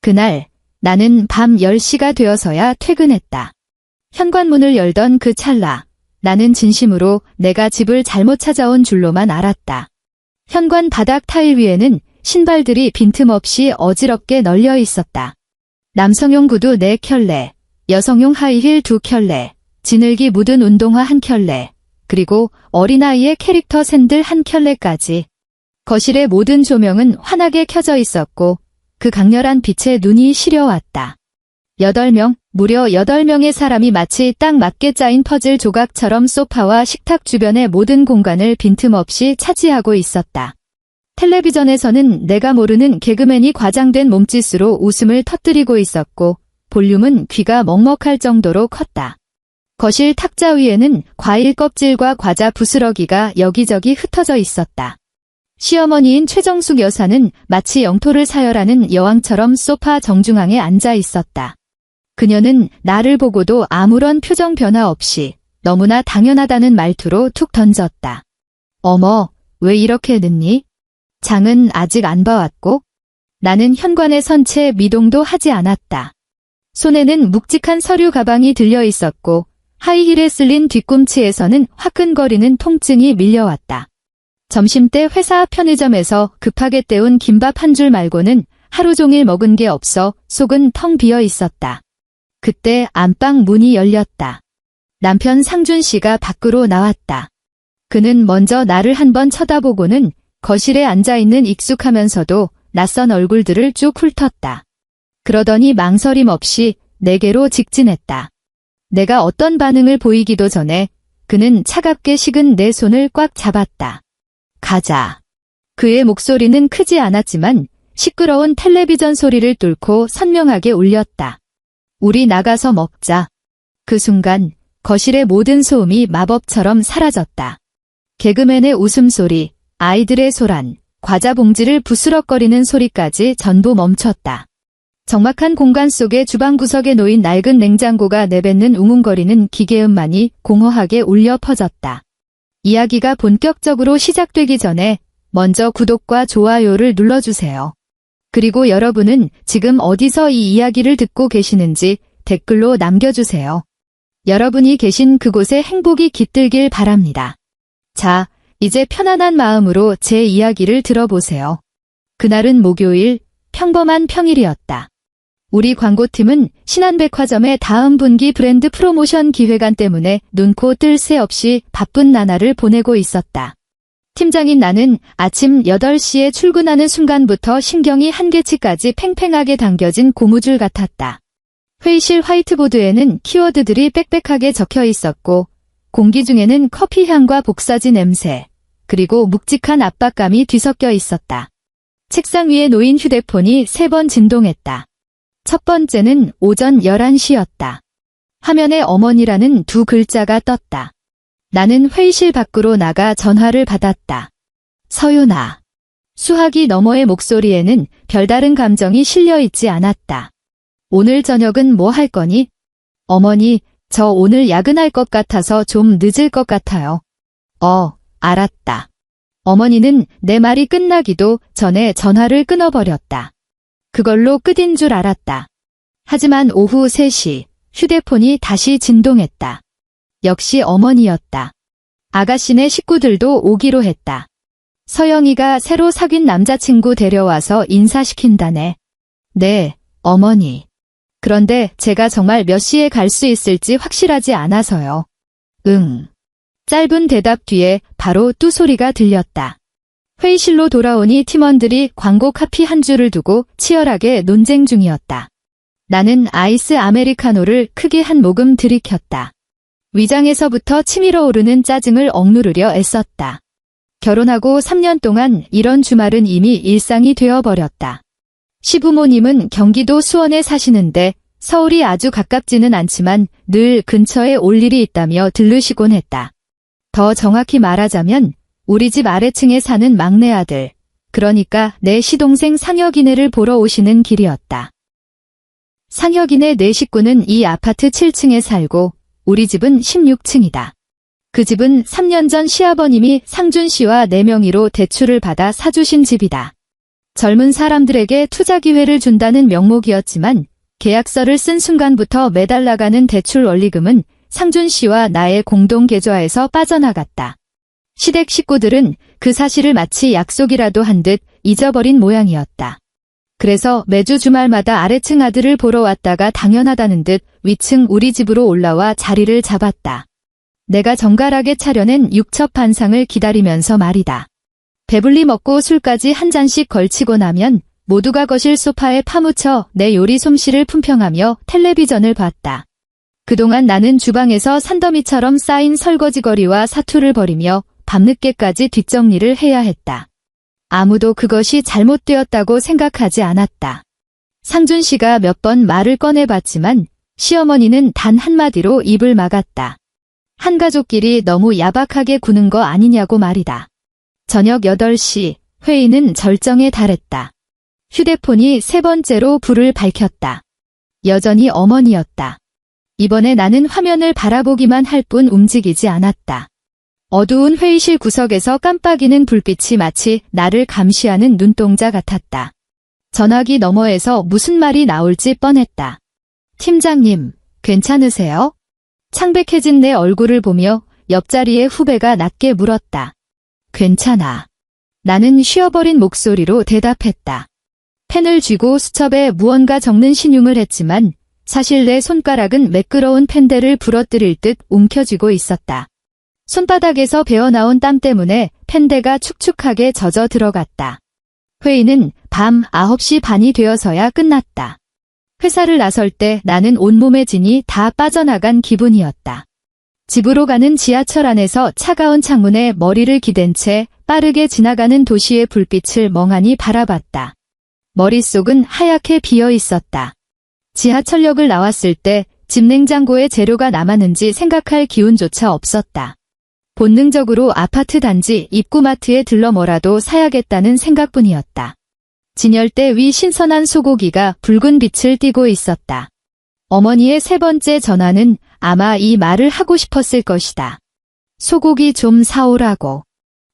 그날 나는 밤 10시가 되어서야 퇴근했다. 현관문을 열던 그 찰나 나는 진심으로 내가 집을 잘못 찾아온 줄로만 알았다. 현관 바닥 타일 위에는 신발들이 빈틈없이 어지럽게 널려 있었다. 남성용 구두 4켤레, 여성용 하이힐 2켤레, 진흙이 묻은 운동화 1켤레, 그리고 어린아이의 캐릭터 샌들 1켤레까지. 거실의 모든 조명은 환하게 켜져 있었고 그 강렬한 빛에 눈이 시려왔다. 8명, 무려 8명의 사람이 마치 딱 맞게 짜인 퍼즐 조각처럼 소파와 식탁 주변의 모든 공간을 빈틈없이 차지하고 있었다. 텔레비전에서는 내가 모르는 개그맨이 과장된 몸짓으로 웃음을 터뜨리고 있었고 볼륨은 귀가 먹먹할 정도로 컸다. 거실 탁자 위에는 과일 껍질과 과자 부스러기가 여기저기 흩어져 있었다. 시어머니인 최정숙 여사는 마치 영토를 사열하는 여왕처럼 소파 정중앙에 앉아 있었다. 그녀는 나를 보고도 아무런 표정 변화 없이 너무나 당연하다는 말투로 툭 던졌다. 어머, 왜 이렇게 늦니? 장은 아직 안 봐왔고? 나는 현관에 선 채 미동도 하지 않았다. 손에는 묵직한 서류 가방이 들려 있었고 하이힐에 쓸린 뒤꿈치에서는 화끈거리는 통증이 밀려왔다. 점심때 회사 앞 편의점에서 급하게 때운 김밥 한 줄 말고는 하루 종일 먹은 게 없어 속은 텅 비어 있었다. 그때 안방 문이 열렸다. 남편 상준 씨가 밖으로 나왔다. 그는 먼저 나를 한번 쳐다보고는 거실에 앉아있는 익숙하면서도 낯선 얼굴들을 쭉 훑었다. 그러더니 망설임 없이 내게로 직진했다. 내가 어떤 반응을 보이기도 전에 그는 차갑게 식은 내 손을 꽉 잡았다. 가자. 그의 목소리는 크지 않았지만 시끄러운 텔레비전 소리를 뚫고 선명하게 울렸다. 우리 나가서 먹자. 그 순간 거실의 모든 소음이 마법처럼 사라졌다. 개그맨의 웃음소리, 아이들의 소란, 과자 봉지를 부스럭거리는 소리까지 전부 멈췄다. 적막한 공간 속의 주방 구석에 놓인 낡은 냉장고가 내뱉는 웅웅거리는 기계음만이 공허하게 울려 퍼졌다. 이야기가 본격적으로 시작되기 전에 먼저 구독과 좋아요를 눌러주세요. 그리고 여러분은 지금 어디서 이 이야기를 듣고 계시는지 댓글로 남겨주세요. 여러분이 계신 그곳에 행복이 깃들길 바랍니다. 자, 이제 편안한 마음으로 제 이야기를 들어보세요. 그날은 목요일, 평범한 평일이었다. 우리 광고팀은 신한백화점의 다음 분기 브랜드 프로모션 기획안 때문에 눈코 뜰 새 없이 바쁜 나날을 보내고 있었다. 팀장인 나는 아침 8시에 출근하는 순간부터 신경이 한계치까지 팽팽하게 당겨진 고무줄 같았다. 회의실 화이트보드에는 키워드들이 빽빽하게 적혀 있었고 공기 중에는 커피 향과 복사지 냄새, 그리고 묵직한 압박감이 뒤섞여 있었다. 책상 위에 놓인 휴대폰이 3번 진동했다. 첫 번째는 오전 11시였다. 화면에 어머니라는 2 글자가 떴다. 나는 회의실 밖으로 나가 전화를 받았다. 서윤아. 수화기 너머의 목소리에는 별다른 감정이 실려 있지 않았다. 오늘 저녁은 뭐 할 거니? 어머니, 저 오늘 야근할 것 같아서 좀 늦을 것 같아요. 알았다. 어머니는 내 말이 끝나기도 전에 전화를 끊어버렸다. 그걸로 끝인 줄 알았다. 하지만 오후 3시 휴대폰이 다시 진동했다. 역시 어머니였다. 아가씨네 식구들도 오기로 했다. 서영이가 새로 사귄 남자친구 데려와서 인사시킨다네. 네, 어머니. 그런데 제가 정말 몇 시에 갈 수 있을지 확실하지 않아서요. 응. 짧은 대답 뒤에 바로 뚜 소리가 들렸다. 회의실로 돌아오니 팀원들이 광고 카피 한 줄을 두고 치열하게 논쟁 중이었다. 나는 아이스 아메리카노를 크게 한 모금 들이켰다. 위장에서부터 치밀어 오르는 짜증을 억누르려 애썼다. 결혼하고 3년 동안 이런 주말은 이미 일상이 되어버렸다. 시부모님은 경기도 수원에 사시는데 서울이 아주 가깝지는 않지만 늘 근처에 올 일이 있다며 들르시곤 했다. 더 정확히 말하자면 우리 집 아래층에 사는 막내 아들, 그러니까 내 시동생 상혁이네를 보러 오시는 길이었다. 상혁이네 네 식구는 이 아파트 7층에 살고 우리 집은 16층이다. 그 집은 3년 전 시아버님이 상준 씨와 내 명의로 대출을 받아 사주신 집이다. 젊은 사람들에게 투자 기회를 준다는 명목이었지만 계약서를 쓴 순간부터 매달 나가는 대출 원리금은 상준 씨와 나의 공동 계좌에서 빠져나갔다. 시댁 식구들은 그 사실을 마치 약속이라도 한 듯 잊어버린 모양이었다. 그래서 매주 주말마다 아래층 아들을 보러 왔다가 당연하다는 듯 위층 우리 집으로 올라와 자리를 잡았다. 내가 정갈하게 차려낸 육첩반상을 기다리면서 말이다. 배불리 먹고 술까지 한 잔씩 걸치고 나면 모두가 거실 소파에 파묻혀 내 요리 솜씨를 품평하며 텔레비전을 봤다. 그동안 나는 주방에서 산더미처럼 쌓인 설거지거리와 사투를 벌이며 밤늦게까지 뒷정리를 해야 했다. 아무도 그것이 잘못되었다고 생각하지 않았다. 상준 씨가 몇 번 말을 꺼내봤지만 시어머니는 단 한마디로 입을 막았다. 한 가족끼리 너무 야박하게 구는 거 아니냐고 말이다. 저녁 8시, 회의는 절정에 달했다. 휴대폰이 세 번째로 불을 밝혔다. 여전히 어머니였다. 이번에 나는 화면을 바라보기만 할 뿐 움직이지 않았다. 어두운 회의실 구석에서 깜빡이는 불빛이 마치 나를 감시하는 눈동자 같았다. 전화기 너머에서 무슨 말이 나올지 뻔했다. 팀장님, 괜찮으세요? 창백해진 내 얼굴을 보며 옆자리의 후배가 낮게 물었다. 괜찮아. 나는 쉬어버린 목소리로 대답했다. 펜을 쥐고 수첩에 무언가 적는 신용을 했지만 사실 내 손가락은 매끄러운 펜대를 부러뜨릴 듯 움켜쥐고 있었다. 손바닥에서 배어나온 땀 때문에 펜대가 축축하게 젖어 들어갔다. 회의는 밤 9시 반이 되어서야 끝났다. 회사를 나설 때 나는 온몸의 진이 다 빠져나간 기분이었다. 집으로 가는 지하철 안에서 차가운 창문에 머리를 기댄 채 빠르게 지나가는 도시의 불빛을 멍하니 바라봤다. 머릿속은 하얗게 비어 있었다. 지하철역을 나왔을 때 집 냉장고에 재료가 남았는지 생각할 기운조차 없었다. 본능적으로 아파트 단지 입구마트에 들러 뭐라도 사야겠다는 생각뿐이었다. 진열대 위 신선한 소고기가 붉은 빛을 띠고 있었다. 어머니의 세 번째 전화는 아마 이 말을 하고 싶었을 것이다. 소고기 좀 사오라고.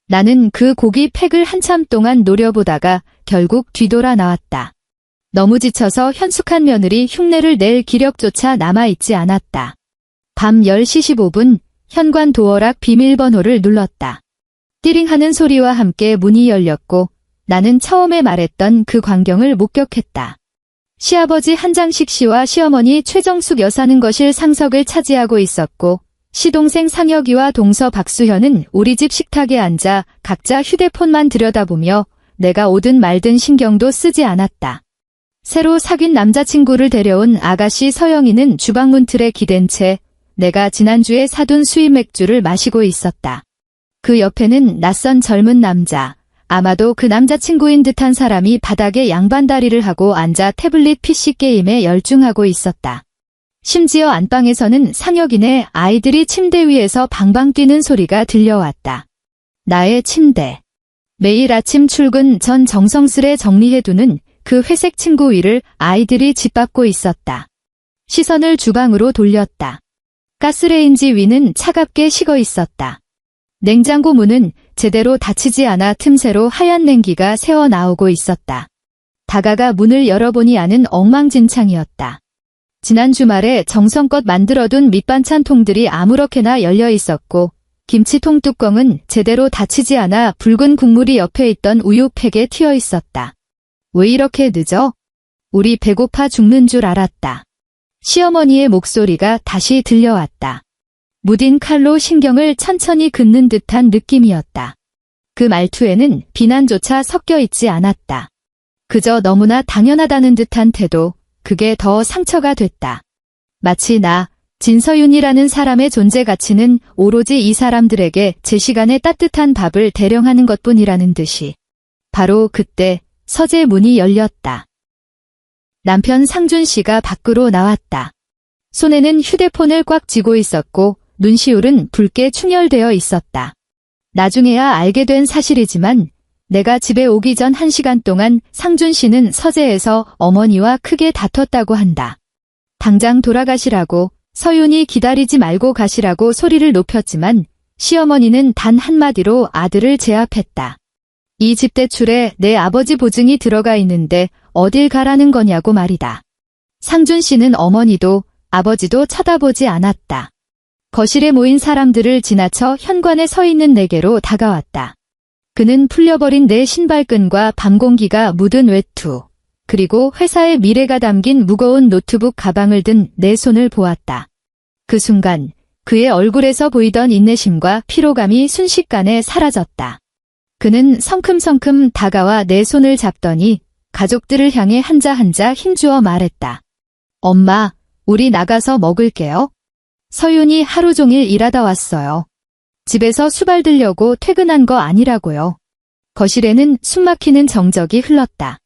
나는 그 고기 팩을 한참 동안 노려보다가 결국 뒤돌아 나왔다. 너무 지쳐서 현숙한 며느리 흉내를 낼 기력조차 남아있지 않았다. 밤 10시 15분 현관 도어락 비밀번호를 눌렀다. 띠링하는 소리와 함께 문이 열렸고 나는 처음에 말했던 그 광경을 목격했다. 시아버지 한장식 씨와 시어머니 최정숙 여사는 거실 상석을 차지하고 있었고 시동생 상혁이와 동서 박수현은 우리 집 식탁에 앉아 각자 휴대폰만 들여다보며 내가 오든 말든 신경도 쓰지 않았다. 새로 사귄 남자친구를 데려온 아가씨 서영이는 주방 문틀에 기댄 채 내가 지난주에 사둔 수입 맥주를 마시고 있었다. 그 옆에는 낯선 젊은 남자, 아마도 그 남자친구인 듯한 사람이 바닥에 양반다리를 하고 앉아 태블릿 PC 게임에 열중하고 있었다. 심지어 안방에서는 상혁이네 아이들이 침대 위에서 방방 뛰는 소리가 들려왔다. 나의 침대. 매일 아침 출근 전 정성스레 정리해두는 그 회색 침구 위를 아이들이 짓밟고 있었다. 시선을 주방으로 돌렸다. 가스레인지 위는 차갑게 식어 있었다. 냉장고 문은 제대로 닫히지 않아 틈새로 하얀 냉기가 새어 나오고 있었다. 다가가 문을 열어보니 안은 엉망진창이었다. 지난 주말에 정성껏 만들어둔 밑반찬 통들이 아무렇게나 열려 있었고 김치통 뚜껑은 제대로 닫히지 않아 붉은 국물이 옆에 있던 우유팩에 튀어 있었다. 왜 이렇게 늦어? 우리 배고파 죽는 줄 알았다. 시어머니의 목소리가 다시 들려왔다. 무딘 칼로 신경을 천천히 긋는 듯한 느낌이었다. 그 말투에는 비난조차 섞여 있지 않았다. 그저 너무나 당연하다는 듯한 태도, 그게 더 상처가 됐다. 마치 나, 진서윤이라는 사람의 존재 가치는 오로지 이 사람들에게 제 시간에 따뜻한 밥을 대령하는 것뿐이라는 듯이. 바로 그때 서재 문이 열렸다. 남편 상준 씨가 밖으로 나왔다. 손에는 휴대폰을 꽉 쥐고 있었고 눈시울은 붉게 충혈되어 있었다. 나중에야 알게 된 사실이지만 내가 집에 오기 전 1시간 동안 상준 씨는 서재에서 어머니와 크게 다퉜다고 한다. 당장 돌아가시라고, 서윤이 기다리지 말고 가시라고 소리를 높였지만 시어머니는 단 한마디로 아들을 제압했다. 이 집 대출에 내 아버지 보증이 들어가 있는데 어딜 가라는 거냐고 말이다. 상준 씨는 어머니도 아버지도 쳐다보지 않았다. 거실에 모인 사람들을 지나쳐 현관에 서 있는 내게로 다가왔다. 그는 풀려버린 내 신발끈과 밤공기가 묻은 외투, 그리고 회사의 미래가 담긴 무거운 노트북 가방을 든 내 손을 보았다. 그 순간 그의 얼굴에서 보이던 인내심과 피로감이 순식간에 사라졌다. 그는 성큼성큼 다가와 내 손을 잡더니 가족들을 향해 한자 한자 힘주어 말했다. 엄마, 우리 나가서 먹을게요. 서윤이 하루 종일 일하다 왔어요. 집에서 수발 들려고 퇴근한 거 아니라고요. 거실에는 숨막히는 정적이 흘렀다.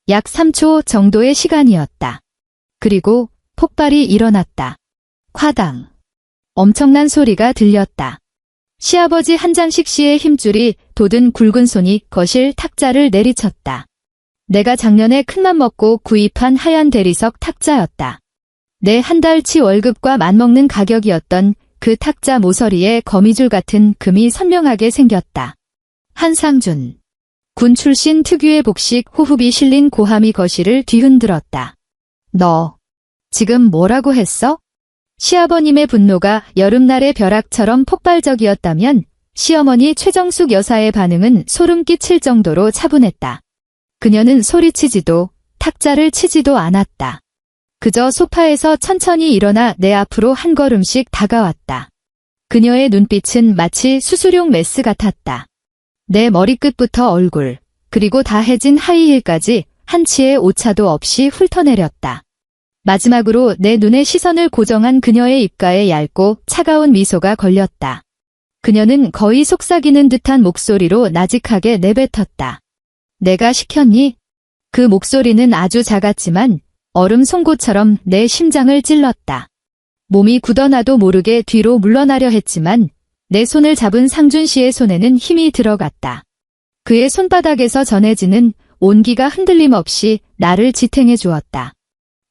약 3초 정도의 시간이었다. 그리고 폭발이 일어났다. 콰당. 엄청난 소리가 들렸다. 시아버지 한장식 씨의 힘줄이 돋은 굵은 손이 거실 탁자를 내리쳤다. 내가 작년에 큰맘 먹고 구입한 하얀 대리석 탁자였다. 내 한 달치 월급과 맞먹는 가격이었던 그 탁자 모서리에 거미줄 같은 금이 선명하게 생겼다. 한상준. 군 출신 특유의 복식 호흡이 실린 고함이 거실을 뒤흔들었다. 너 지금 뭐라고 했어? 시아버님의 분노가 여름날의 벼락처럼 폭발적이었다면 시어머니 최정숙 여사의 반응은 소름 끼칠 정도로 차분했다. 그녀는 소리치지도 탁자를 치지도 않았다. 그저 소파에서 천천히 일어나 내 앞으로 한 걸음씩 다가왔다. 그녀의 눈빛은 마치 수수용 메스 같았다. 내 머리끝부터 얼굴, 그리고 다해진 하이힐까지 한치의 오차도 없이 훑어내렸다. 마지막으로 내 눈에 시선을 고정한 그녀의 입가에 얇고 차가운 미소가 걸렸다. 그녀는 거의 속삭이는 듯한 목소리로 나직하게 내뱉었다. 내가 시켰니? 그 목소리는 아주 작았지만 얼음 송곳처럼 내 심장을 찔렀다. 몸이 굳어나도 모르게 뒤로 물러나려 했지만 내 손을 잡은 상준 씨의 손에는 힘이 들어갔다. 그의 손바닥에서 전해지는 온기가 흔들림 없이 나를 지탱해 주었다.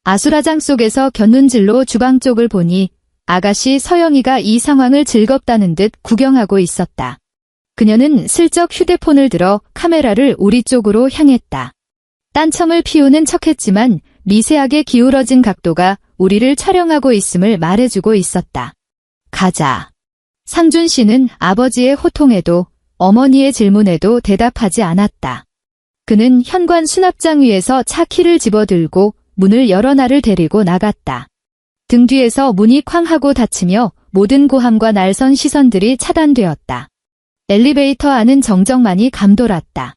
아수라장 속에서 곁눈질로 주방 쪽을 보니 아가씨 서영이가 이 상황을 즐겁다는 듯 구경하고 있었다. 그녀는 슬쩍 휴대폰을 들어 카메라를 우리 쪽으로 향했다. 딴청을 피우는 척했지만 미세하게 기울어진 각도가 우리를 촬영하고 있음을 말해주고 있었다. 가자. 상준 씨는 아버지의 호통에도 어머니의 질문에도 대답하지 않았다. 그는 현관 수납장 위에서 차 키를 집어들고 문을 열어 나를 데리고 나갔다. 등 뒤에서 문이 쾅 하고 닫히며 모든 고함과 날선 시선들이 차단되었다. 엘리베이터 안은 정적만이 감돌았다.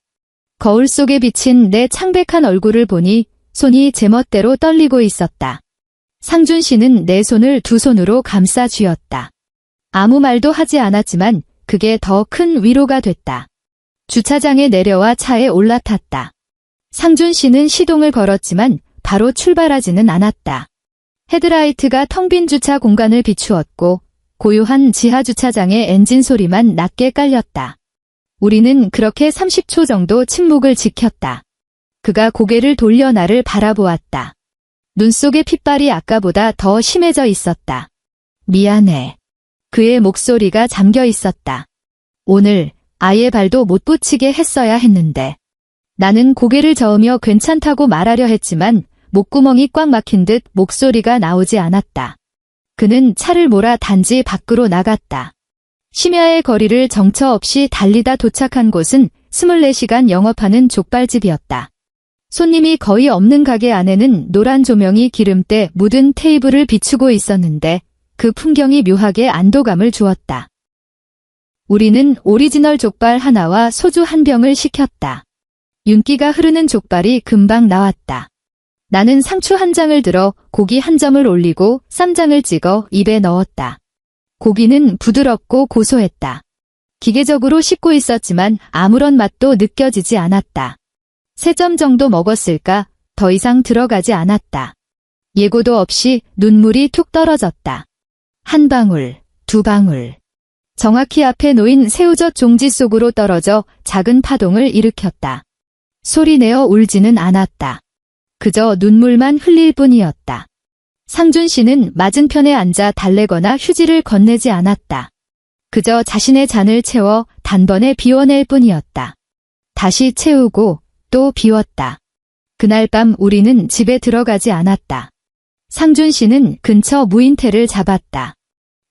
거울 속에 비친 내 창백한 얼굴을 보니 손이 제멋대로 떨리고 있었다. 상준 씨는 내 손을 두 손으로 감싸 쥐었다. 아무 말도 하지 않았지만 그게 더 큰 위로가 됐다. 주차장에 내려와 차에 올라탔다. 상준 씨는 시동을 걸었지만 바로 출발하지는 않았다. 헤드라이트가 텅 빈 주차 공간을 비추었고 고요한 지하 주차장의 엔진 소리만 낮게 깔렸다. 우리는 그렇게 30초 정도 침묵을 지켰다. 그가 고개를 돌려 나를 바라보았다. 눈 속의 핏발이 아까보다 더 심해져 있었다. 미안해. 그의 목소리가 잠겨 있었다. 오늘 아예 발도 못 붙이게 했어야 했는데. 나는 고개를 저으며 괜찮다고 말하려 했지만 목구멍이 꽉 막힌 듯 목소리가 나오지 않았다. 그는 차를 몰아 단지 밖으로 나갔다. 심야의 거리를 정처 없이 달리다 도착한 곳은 24시간 영업하는 족발집이었다. 손님이 거의 없는 가게 안에는 노란 조명이 기름때 묻은 테이블을 비추고 있었는데 그 풍경이 묘하게 안도감을 주었다. 우리는 오리지널 족발 하나와 소주 한 병을 시켰다. 윤기가 흐르는 족발이 금방 나왔다. 나는 상추 한 장을 들어 고기 한 점을 올리고 쌈장을 찍어 입에 넣었다. 고기는 부드럽고 고소했다. 기계적으로 씻고 있었지만 아무런 맛도 느껴지지 않았다. 3점 정도 먹었을까? 더 이상 들어가지 않았다. 예고도 없이 눈물이 툭 떨어졌다. 한 방울, 두 방울. 정확히 앞에 놓인 새우젓 종지 속으로 떨어져 작은 파동을 일으켰다. 소리내어 울지는 않았다. 그저 눈물만 흘릴 뿐이었다. 상준 씨는 맞은편에 앉아 달래거나 휴지를 건네지 않았다. 그저 자신의 잔을 채워 단번에 비워낼 뿐이었다. 다시 채우고 또 비웠다. 그날 밤 우리는 집에 들어가지 않았다. 상준 씨는 근처 무인태를 잡았다.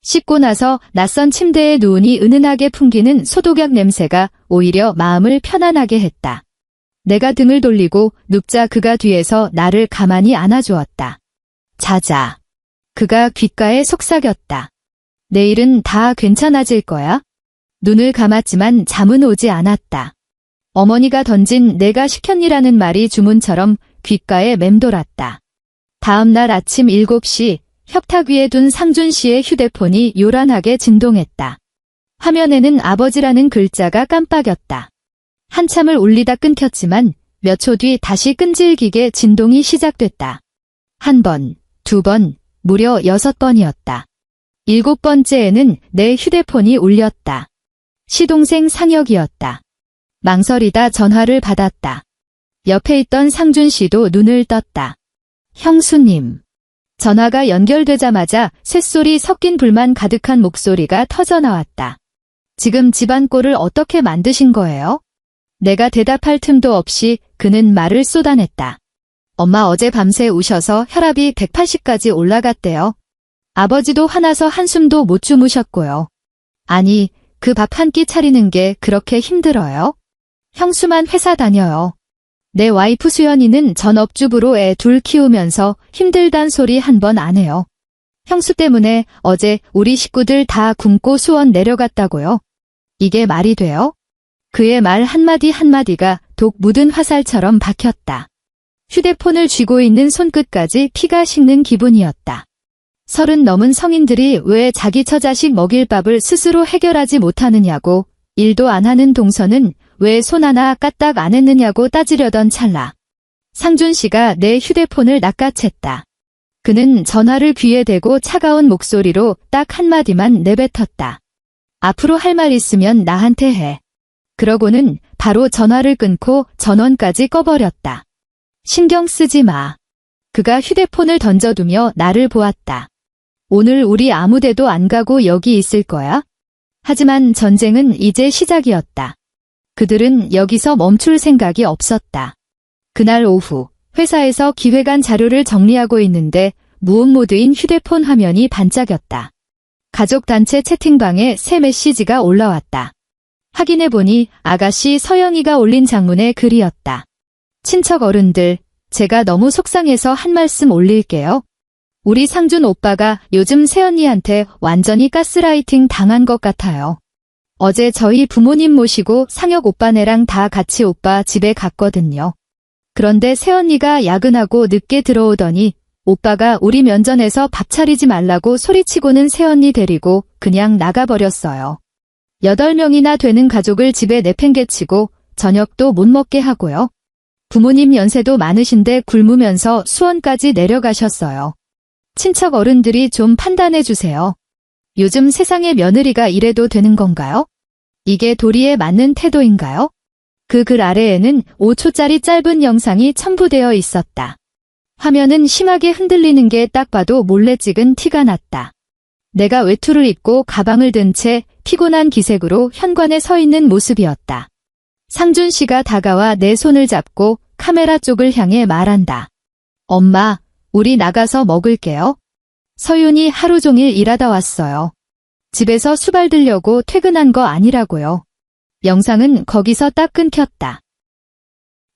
씻고 나서 낯선 침대에 누우니 은은하게 풍기는 소독약 냄새가 오히려 마음을 편안하게 했다. 내가 등을 돌리고 눕자 그가 뒤에서 나를 가만히 안아주었다. 자자. 그가 귓가에 속삭였다. 내일은 다 괜찮아질 거야? 눈을 감았지만 잠은 오지 않았다. 어머니가 던진 내가 시켰니라는 말이 주문처럼 귓가에 맴돌았다. 다음 날 아침 7시 협탁 위에 둔 상준 씨의 휴대폰이 요란하게 진동했다. 화면에는 아버지라는 글자가 깜빡였다. 한참을 울리다 끊겼지만 몇 초 뒤 다시 끈질기게 진동이 시작됐다. 한 번, 두 번, 무려 6번이었다. 7번째에는 내 휴대폰이 울렸다. 시동생 상혁이었다. 망설이다 전화를 받았다. 옆에 있던 상준 씨도 눈을 떴다. 형수님. 전화가 연결되자마자 쇳소리 섞인 불만 가득한 목소리가 터져나왔다. 지금 집안 꼴을 어떻게 만드신 거예요? 내가 대답할 틈도 없이 그는 말을 쏟아냈다. 엄마 어제 밤새 우셔서 혈압이 180까지 올라갔대요. 아버지도 화나서 한숨도 못 주무셨고요. 아니, 그 밥 한 끼 차리는 게 그렇게 힘들어요? 형수만 회사 다녀요. 내 와이프 수연이는 전업주부로 애 둘 키우면서 힘들단 소리 한 번 안 해요. 형수 때문에 어제 우리 식구들 다 굶고 수원 내려갔다고요. 이게 말이 돼요? 그의 말 한마디 한마디가 독 묻은 화살처럼 박혔다. 휴대폰을 쥐고 있는 손끝까지 피가 식는 기분이었다. 30 넘은 성인들이 왜 자기 처자식 먹일 밥을 스스로 해결하지 못하느냐고, 일도 안 하는 동서는 왜 손 하나 까딱 안 했느냐고 따지려던 찰나. 상준 씨가 내 휴대폰을 낚아챘다. 그는 전화를 귀에 대고 차가운 목소리로 딱 한마디만 내뱉었다. 앞으로 할 말 있으면 나한테 해. 그러고는 바로 전화를 끊고 전원까지 꺼버렸다. 신경 쓰지 마. 그가 휴대폰을 던져두며 나를 보았다. 오늘 우리 아무데도 안 가고 여기 있을 거야? 하지만 전쟁은 이제 시작이었다. 그들은 여기서 멈출 생각이 없었다. 그날 오후 회사에서 기획안 자료를 정리하고 있는데 무음 모드인 휴대폰 화면이 반짝였다. 가족단체 채팅방에 새 메시지가 올라왔다. 확인해보니 아가씨 서영이가 올린 장문의 글이었다. 친척 어른들, 제가 너무 속상해서 한 말씀 올릴게요. 우리 상준 오빠가 요즘 새언니한테 완전히 가스라이팅 당한 것 같아요. 어제 저희 부모님 모시고 상혁 오빠네랑 다 같이 오빠 집에 갔거든요. 그런데 새언니가 야근하고 늦게 들어오더니 오빠가 우리 면전에서 밥 차리지 말라고 소리치고는 새언니 데리고 그냥 나가버렸어요. 8명이나 되는 가족을 집에 내팽개치고 저녁도 못 먹게 하고요. 부모님 연세도 많으신데 굶으면서 수원까지 내려가셨어요. 친척 어른들이 좀 판단해주세요. 요즘 세상의 며느리가 이래도 되는 건가요? 이게 도리에 맞는 태도인가요? 그 글 아래에는 5초짜리 짧은 영상이 첨부되어 있었다. 화면은 심하게 흔들리는 게 딱 봐도 몰래 찍은 티가 났다. 내가 외투를 입고 가방을 든 채 피곤한 기색으로 현관에 서 있는 모습이었다. 상준 씨가 다가와 내 손을 잡고 카메라 쪽을 향해 말한다. 엄마, 우리 나가서 먹을게요. 서윤이 하루 종일 일하다 왔어요. 집에서 수발 들려고 퇴근한 거 아니라고요. 영상은 거기서 딱 끊겼다.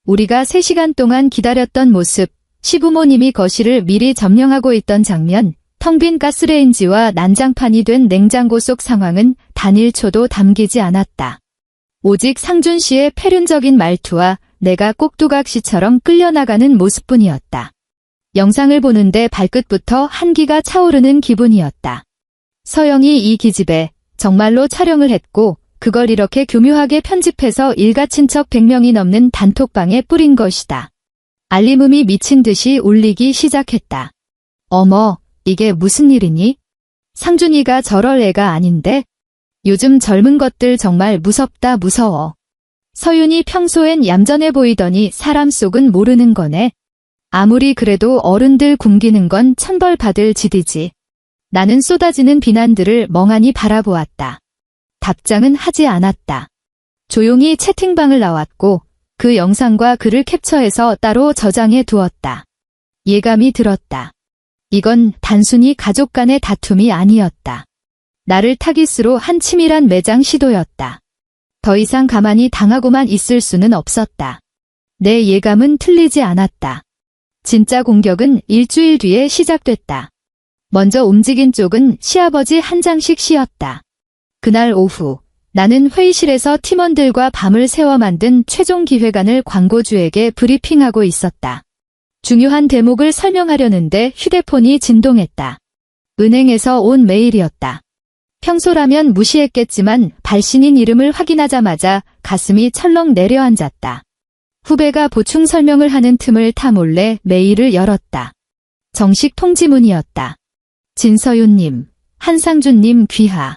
우리가 3시간 동안 기다렸던 모습, 시부모님이 거실을 미리 점령하고 있던 장면, 텅 빈 가스레인지와 난장판이 된 냉장고 속 상황은 단 1초도 담기지 않았다. 오직 상준 씨의 패륜적인 말투와 내가 꼭두각시처럼 끌려나가는 모습뿐이었다. 영상을 보는데 발끝부터 한기가 차오르는 기분이었다. 서영이 이 기집애 정말로 촬영을 했고 그걸 이렇게 교묘하게 편집해서 일가 친척 100명이 넘는 단톡방에 뿌린 것이다. 알림음이 미친 듯이 울리기 시작했다. 어머, 이게 무슨 일이니? 상준이가 저럴 애가 아닌데? 요즘 젊은 것들 정말 무섭다 무서워. 서윤이 평소엔 얌전해 보이더니 사람 속은 모르는 거네. 아무리 그래도 어른들 굶기는 건 천벌받을 지디지. 나는 쏟아지는 비난들을 멍하니 바라보았다. 답장은 하지 않았다. 조용히 채팅방을 나왔고 그 영상과 글을 캡처해서 따로 저장해 두었다. 예감이 들었다. 이건 단순히 가족 간의 다툼이 아니었다. 나를 타깃으로 한 치밀한 매장 시도였다. 더 이상 가만히 당하고만 있을 수는 없었다. 내 예감은 틀리지 않았다. 진짜 공격은 일주일 뒤에 시작됐다. 먼저 움직인 쪽은 시아버지 한장식 씨였다. 그날 오후 나는 회의실에서 팀원들과 밤을 새워 만든 최종 기획안을 광고주에게 브리핑하고 있었다. 중요한 대목을 설명하려는데 휴대폰이 진동했다. 은행에서 온 메일이었다. 평소라면 무시했겠지만 발신인 이름을 확인하자마자 가슴이 철렁 내려앉았다. 후배가 보충 설명을 하는 틈을 타 몰래 메일을 열었다. 정식 통지문이었다. 진서윤님, 한상준님 귀하.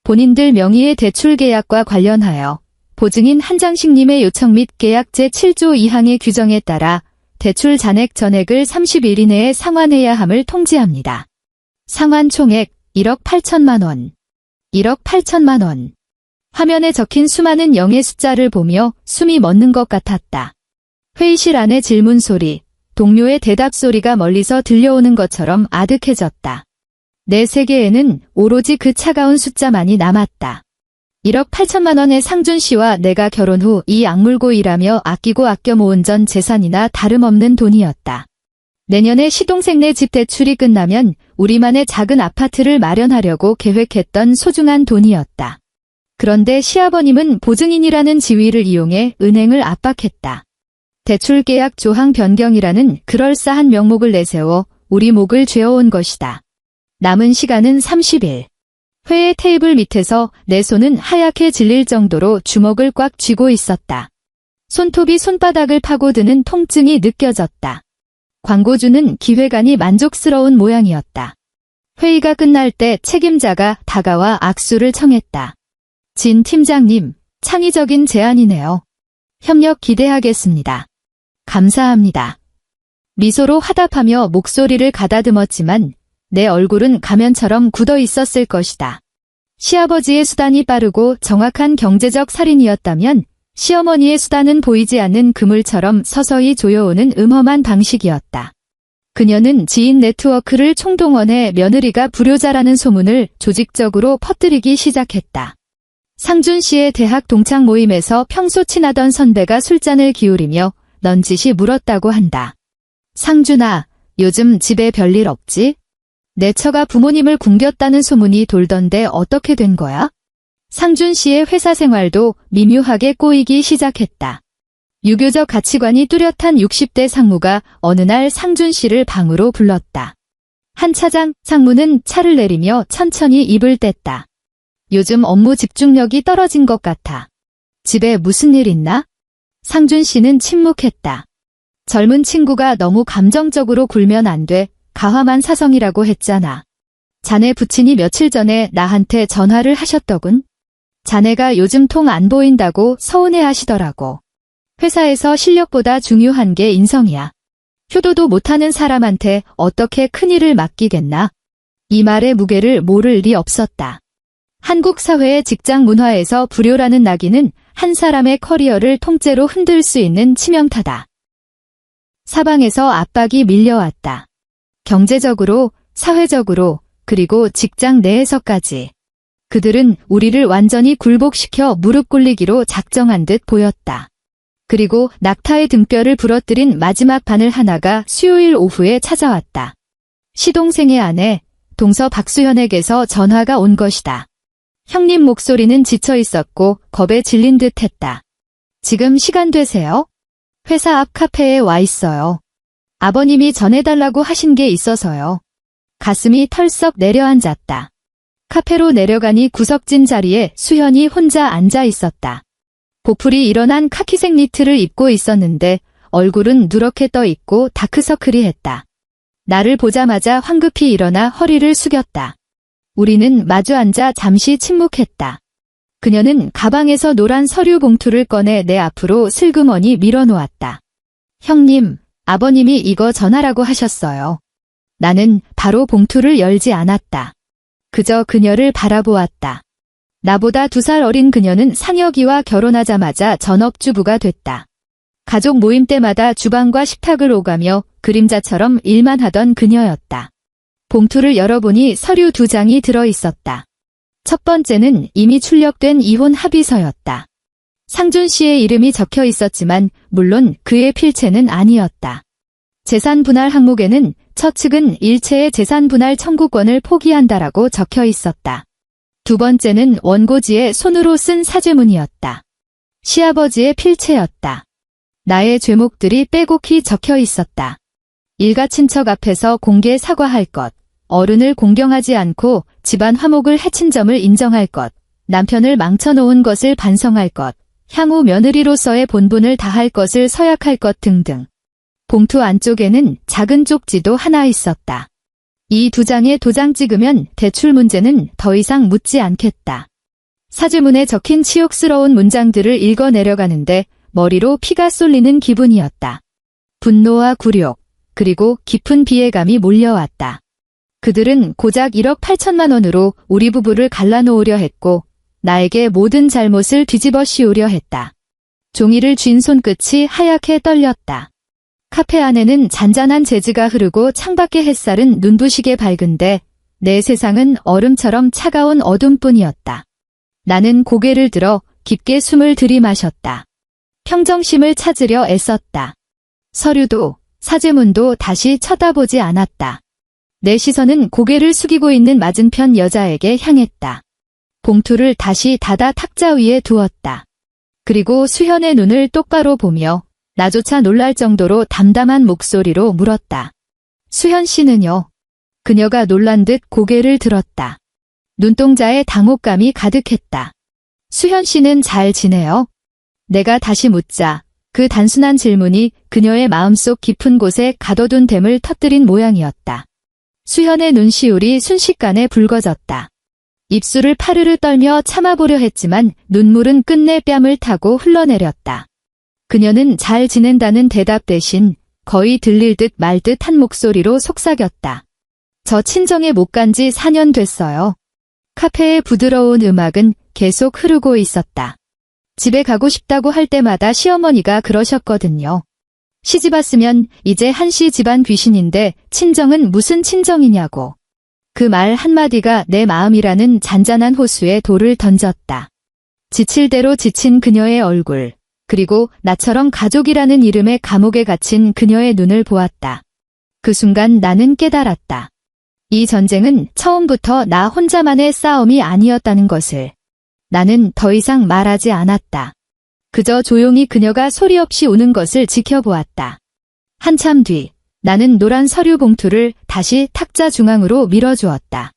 본인들 명의의 대출 계약과 관련하여 보증인 한장식님의 요청 및 계약 제7조 2항의 규정에 따라 대출 잔액 전액을 30일 이내에 상환해야 함을 통지합니다. 상환 총액 1억 8천만 원. 1억 8천만 원. 화면에 적힌 수많은 0의 숫자를 보며 숨이 멎는 것 같았다. 회의실 안의 질문 소리, 동료의 대답 소리가 멀리서 들려오는 것처럼 아득해졌다. 내 세계에는 오로지 그 차가운 숫자만이 남았다. 1억 8천만 원의 상준 씨와 내가 결혼 후 이 악물고 일하며 아끼고 아껴 모은 전 재산이나 다름없는 돈이었다. 내년에 시동생네 집 대출이 끝나면 우리만의 작은 아파트를 마련하려고 계획했던 소중한 돈이었다. 그런데 시아버님은 보증인이라는 지위를 이용해 은행을 압박했다. 대출 계약 조항 변경이라는 그럴싸한 명목을 내세워 우리 목을 죄어온 것이다. 남은 시간은 30일. 회의 테이블 밑에서 내 손은 하얗게 질릴 정도로 주먹을 꽉 쥐고 있었다. 손톱이 손바닥을 파고드는 통증이 느껴졌다. 광고주는 기획안이 만족스러운 모양이었다. 회의가 끝날 때 책임자가 다가와 악수를 청했다. 진 팀장님, 창의적인 제안이네요. 협력 기대하겠습니다. 감사합니다. 미소로 화답하며 목소리를 가다듬었지만 내 얼굴은 가면처럼 굳어 있었을 것이다. 시아버지의 수단이 빠르고 정확한 경제적 살인이었다면 시어머니의 수단은 보이지 않는 그물처럼 서서히 조여오는 음험한 방식이었다. 그녀는 지인 네트워크를 총동원해 며느리가 불효자라는 소문을 조직적으로 퍼뜨리기 시작했다. 상준 씨의 대학 동창 모임에서 평소 친하던 선배가 술잔을 기울이며 넌지시 물었다고 한다. 상준아, 요즘 집에 별일 없지? 내 처가 부모님을 굶겼다는 소문이 돌던데 어떻게 된 거야? 상준 씨의 회사 생활도 미묘하게 꼬이기 시작했다. 유교적 가치관이 뚜렷한 60대 상무가 어느 날 상준 씨를 방으로 불렀다. 한 차장, 상무는 차를 내리며 천천히 입을 뗐다. 요즘 업무 집중력이 떨어진 것 같아. 집에 무슨 일 있나? 상준 씨는 침묵했다. 젊은 친구가 너무 감정적으로 굴면 안 돼. 가화만 사성이라고 했잖아. 자네 부친이 며칠 전에 나한테 전화를 하셨더군. 자네가 요즘 통 안 보인다고 서운해 하시더라고. 회사에서 실력보다 중요한 게 인성이야. 효도도 못하는 사람한테 어떻게 큰일을 맡기겠나? 이 말의 무게를 모를 리 없었다. 한국 사회의 직장 문화에서 불효라는 낙인은 한 사람의 커리어를 통째로 흔들 수 있는 치명타다. 사방에서 압박이 밀려왔다. 경제적으로, 사회적으로, 그리고 직장 내에서까지. 그들은 우리를 완전히 굴복시켜 무릎 꿇리기로 작정한 듯 보였다. 그리고 낙타의 등뼈를 부러뜨린 마지막 바늘 하나가 수요일 오후에 찾아왔다. 시동생의 아내, 동서 박수현에게서 전화가 온 것이다. 형님 목소리는 지쳐 있었고 겁에 질린 듯 했다. 지금 시간 되세요? 회사 앞 카페에 와 있어요. 아버님이 전해달라고 하신 게 있어서요. 가슴이 털썩 내려앉았다. 카페로 내려가니 구석진 자리에 수현이 혼자 앉아 있었다. 보풀이 일어난 카키색 니트를 입고 있었는데 얼굴은 누렇게 떠 있고 다크서클이 했다. 나를 보자마자 황급히 일어나 허리를 숙였다. 우리는 마주 앉아 잠시 침묵했다. 그녀는 가방에서 노란 서류 봉투를 꺼내 내 앞으로 슬그머니 밀어놓았다. 형님, 아버님이 이거 전하라고 하셨어요. 나는 바로 봉투를 열지 않았다. 그저 그녀를 바라보았다. 나보다 2살 어린 그녀는 상혁이와 결혼하자마자 전업주부가 됐다. 가족 모임 때마다 주방과 식탁을 오가며 그림자처럼 일만 하던 그녀였다. 봉투를 열어보니 서류 2장이 들어있었다. 첫 번째는 이미 출력된 이혼 합의서였다. 상준 씨의 이름이 적혀 있었지만 물론 그의 필체는 아니었다. 재산 분할 항목에는 처측은 일체의 재산 분할 청구권을 포기한다라고 적혀 있었다. 두 번째는 원고지에 손으로 쓴 사죄문이었다. 시아버지의 필체였다. 나의 죄목들이 빼곡히 적혀 있었다. 일가 친척 앞에서 공개 사과할 것, 어른을 공경하지 않고 집안 화목을 해친 점을 인정할 것, 남편을 망쳐놓은 것을 반성할 것, 향후 며느리로서의 본분을 다할 것을 서약할 것 등등. 봉투 안쪽에는 작은 쪽지도 하나 있었다. 이 2장에 도장 찍으면 대출 문제는 더 이상 묻지 않겠다. 사죄문에 적힌 치욕스러운 문장들을 읽어 내려가는데 머리로 피가 쏠리는 기분이었다. 분노와 굴욕, 그리고 깊은 비애감이 몰려왔다. 그들은 고작 1억 8천만 원으로 우리 부부를 갈라놓으려 했고 나에게 모든 잘못을 뒤집어 씌우려 했다. 종이를 쥔 손끝이 하얗게 떨렸다. 카페 안에는 잔잔한 재즈가 흐르고 창밖의 햇살은 눈부시게 밝은데 내 세상은 얼음처럼 차가운 어둠뿐이었다. 나는 고개를 들어 깊게 숨을 들이마셨다. 평정심을 찾으려 애썼다. 서류도 사죄문도 다시 쳐다보지 않았다. 내 시선은 고개를 숙이고 있는 맞은편 여자에게 향했다. 봉투를 다시 닫아 탁자 위에 두었다. 그리고 수현의 눈을 똑바로 보며 나조차 놀랄 정도로 담담한 목소리로 물었다. 수현 씨는요? 그녀가 놀란 듯 고개를 들었다. 눈동자에 당혹감이 가득했다. 수현 씨는 잘 지내요? 내가 다시 묻자 그 단순한 질문이 그녀의 마음속 깊은 곳에 가둬둔 댐을 터뜨린 모양이었다. 수현의 눈시울이 순식간에 붉어졌다. 입술을 파르르 떨며 참아보려 했지만 눈물은 끝내 뺨을 타고 흘러내렸다. 그녀는 잘 지낸다는 대답 대신 거의 들릴 듯 말 듯 한 목소리로 속삭였다. 저 친정에 못 간 지 4년 됐어요. 카페의 부드러운 음악은 계속 흐르고 있었다. 집에 가고 싶다고 할 때마다 시어머니가 그러셨거든요. 시집 왔으면 이제 한씨 집안 귀신인데 친정은 무슨 친정이냐고. 그 말 한마디가 내 마음이라는 잔잔한 호수에 돌을 던졌다. 지칠 대로 지친 그녀의 얼굴, 그리고 나처럼 가족이라는 이름의 감옥에 갇힌 그녀의 눈을 보았다. 그 순간 나는 깨달았다. 이 전쟁은 처음부터 나 혼자만의 싸움이 아니었다는 것을. 나는 더 이상 말하지 않았다. 그저 조용히 그녀가 소리 없이 우는 것을 지켜보았다. 한참 뒤, 나는 노란 서류 봉투를 다시 탁자 중앙으로 밀어주었다.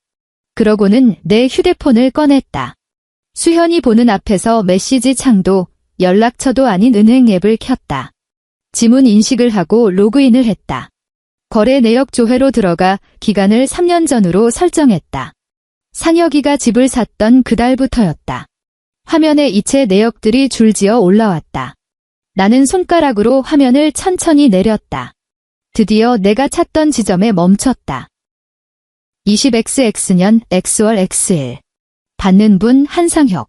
그러고는 내 휴대폰을 꺼냈다. 수현이 보는 앞에서 메시지 창도 연락처도 아닌 은행 앱을 켰다. 지문 인식을 하고 로그인을 했다. 거래 내역 조회로 들어가 기간을 3년 전으로 설정했다. 상혁이가 집을 샀던 그달부터였다. 화면에 이체 내역들이 줄지어 올라왔다. 나는 손가락으로 화면을 천천히 내렸다. 드디어 내가 찾던 지점에 멈췄다. 20XX 년 X월 X일. 받는 분 한상혁.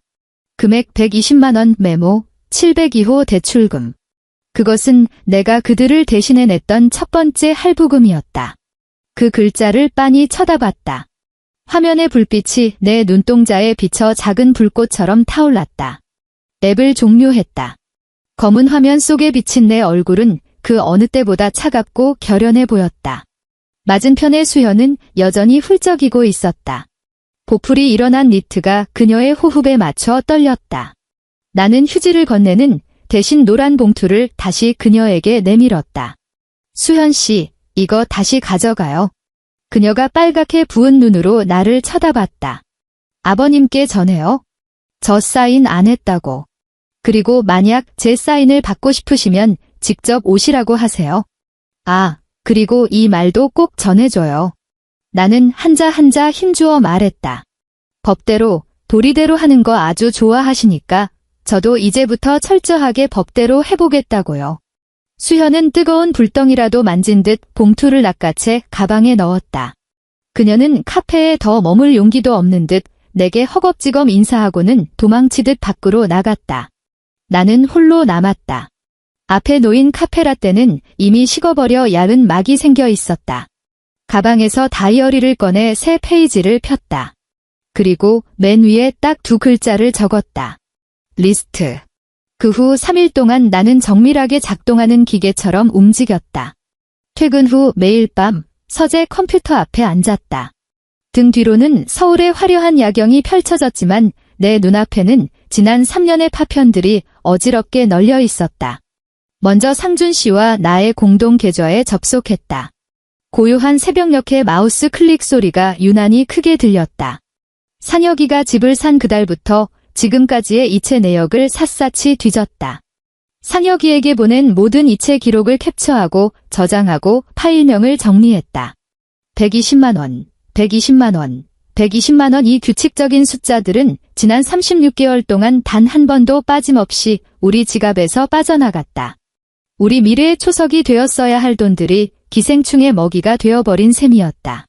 금액 120만 원 메모, 702호 대출금. 그것은 내가 그들을 대신해 냈던 첫 번째 할부금이었다. 그 글자를 빤히 쳐다봤다. 화면의 불빛이 내 눈동자에 비쳐 작은 불꽃처럼 타올랐다. 앱을 종료했다. 검은 화면 속에 비친 내 얼굴은 그 어느 때보다 차갑고 결연해 보였다. 맞은편의 수현은 여전히 훌쩍이고 있었다. 보풀이 일어난 니트가 그녀의 호흡에 맞춰 떨렸다. 나는 휴지를 건네는 대신 노란 봉투를 다시 그녀에게 내밀었다. 수현 씨, 이거 다시 가져가요. 그녀가 빨갛게 부은 눈으로 나를 쳐다봤다. 아버님께 전해요. 저 사인 안 했다고. 그리고 만약 제 사인을 받고 싶으시면 직접 오시라고 하세요. 아, 그리고 이 말도 꼭 전해줘요. 나는 한자 한자 힘주어 말했다. 법대로, 도리대로 하는 거 아주 좋아하시니까 저도 이제부터 철저하게 법대로 해보겠다고요. 수현은 뜨거운 불덩이라도 만진 듯 봉투를 낚아채 가방에 넣었다. 그녀는 카페에 더 머물 용기도 없는 듯 내게 허겁지겁 인사하고는 도망치듯 밖으로 나갔다. 나는 홀로 남았다. 앞에 놓인 카페라떼는 이미 식어버려 야은 막이 생겨 있었다. 가방에서 다이어리를 꺼내 새 페이지를 폈다. 그리고 맨 위에 딱 2글자를 적었다. 리스트. 그 후 3일 동안 나는 정밀하게 작동하는 기계처럼 움직였다. 퇴근 후 매일 밤 서재 컴퓨터 앞에 앉았다. 등 뒤로는 서울의 화려한 야경이 펼쳐졌지만 내 눈앞에는 지난 3년의 파편들이 어지럽게 널려 있었다. 먼저 상준 씨와 나의 공동 계좌에 접속했다. 고요한 새벽녘의 마우스 클릭 소리가 유난히 크게 들렸다. 상혁이가 집을 산 그달부터 지금까지의 이체 내역을 샅샅이 뒤졌다. 상혁이에게 보낸 모든 이체 기록을 캡처하고 저장하고 파일명을 정리했다. 120만 원, 120만 원, 120만 원. 이 규칙적인 숫자들은 지난 36개월 동안 단 한 번도 빠짐없이 우리 지갑에서 빠져나갔다. 우리 미래의 초석이 되었어야 할 돈들이 기생충의 먹이가 되어버린 셈이었다.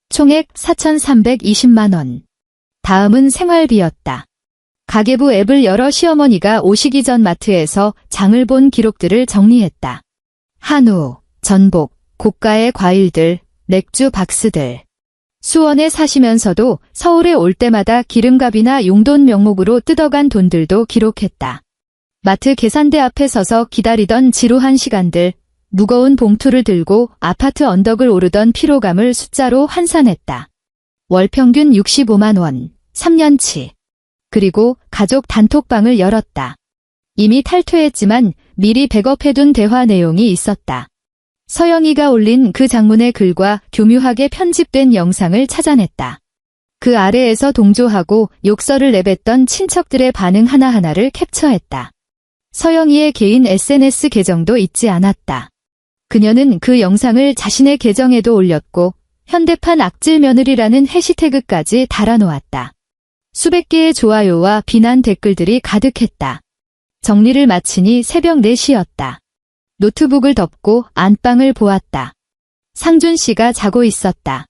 총액 4,320만 원. 다음은 생활비였다. 가계부 앱을 열어 시어머니가 오시기 전 마트에서 장을 본 기록들을 정리했다. 한우, 전복, 고가의 과일들, 맥주 박스들. 수원에 사시면서도 서울에 올 때마다 기름값이나 용돈 명목으로 뜯어간 돈들도 기록했다. 마트 계산대 앞에 서서 기다리던 지루한 시간들, 무거운 봉투를 들고 아파트 언덕을 오르던 피로감을 숫자로 환산했다. 월 평균 65만 원, 3년치. 그리고 가족 단톡방을 열었다. 이미 탈퇴했지만 미리 백업해둔 대화 내용이 있었다. 서영이가 올린 그 장문의 글과 교묘하게 편집된 영상을 찾아냈다. 그 아래에서 동조하고 욕설을 내뱉던 친척들의 반응 하나하나를 캡처했다. 서영이의 개인 SNS 계정도 잊지 않았다. 그녀는 그 영상을 자신의 계정에도 올렸고 현대판 악질 며느리라는 해시태그까지 달아놓았다. 수백 개의 좋아요와 비난 댓글들이 가득했다. 정리를 마치니 새벽 4시였다. 노트북을 덮고 안방을 보았다. 상준 씨가 자고 있었다.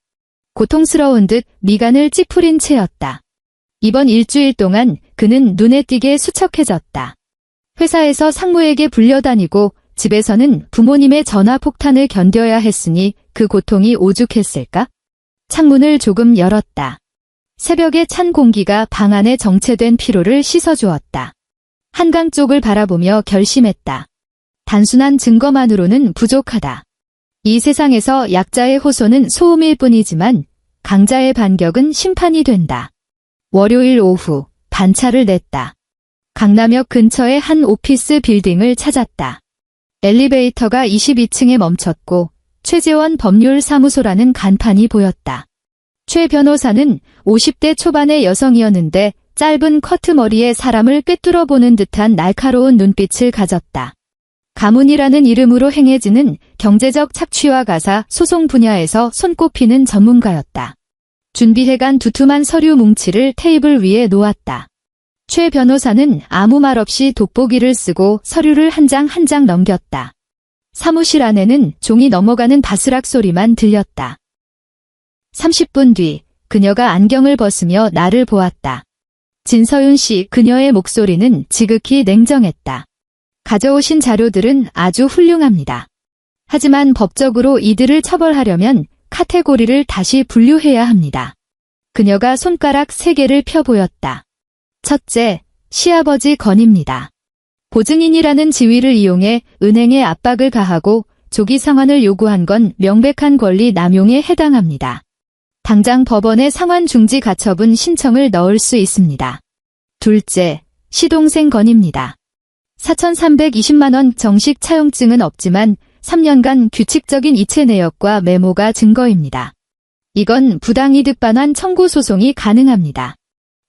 고통스러운 듯 미간을 찌푸린 채였다. 이번 일주일 동안 그는 눈에 띄게 수척해졌다. 회사에서 상무에게 불려다니고 집에서는 부모님의 전화 폭탄을 견뎌야 했으니 그 고통이 오죽했을까? 창문을 조금 열었다. 새벽의 찬 공기가 방 안에 정체된 피로를 씻어주었다. 한강 쪽을 바라보며 결심했다. 단순한 증거만으로는 부족하다. 이 세상에서 약자의 호소는 소음일 뿐이지만 강자의 반격은 심판이 된다. 월요일 오후 반차를 냈다. 강남역 근처의 한 오피스 빌딩을 찾았다. 엘리베이터가 22층에 멈췄고 최재원 법률사무소라는 간판이 보였다. 최 변호사는 50대 초반의 여성이었는데 짧은 커트머리에 사람을 꿰뚫어 보는 듯한 날카로운 눈빛을 가졌다. 가문이라는 이름으로 행해지는 경제적 착취와 가사, 소송 분야에서 손꼽히는 전문가였다. 준비해간 두툼한 서류 뭉치를 테이블 위에 놓았다. 최 변호사는 아무 말 없이 돋보기를 쓰고 서류를 한 장 한 장 넘겼다. 사무실 안에는 종이 넘어가는 바스락 소리만 들렸다. 30분 뒤 그녀가 안경을 벗으며 나를 보았다. 진서윤 씨, 그녀의 목소리는 지극히 냉정했다. 가져오신 자료들은 아주 훌륭합니다. 하지만 법적으로 이들을 처벌하려면 카테고리를 다시 분류해야 합니다. 그녀가 손가락 3개를 펴 보였다. 첫째, 시아버지 건입니다. 보증인이라는 지위를 이용해 은행에 압박을 가하고 조기 상환을 요구한 건 명백한 권리 남용에 해당합니다. 당장 법원에 상환 중지 가처분 신청을 넣을 수 있습니다. 둘째, 시동생 건입니다. 4,320만 원 정식 차용증은 없지만 3년간 규칙적인 이체 내역과 메모가 증거입니다. 이건 부당이득 반환 청구 소송이 가능합니다.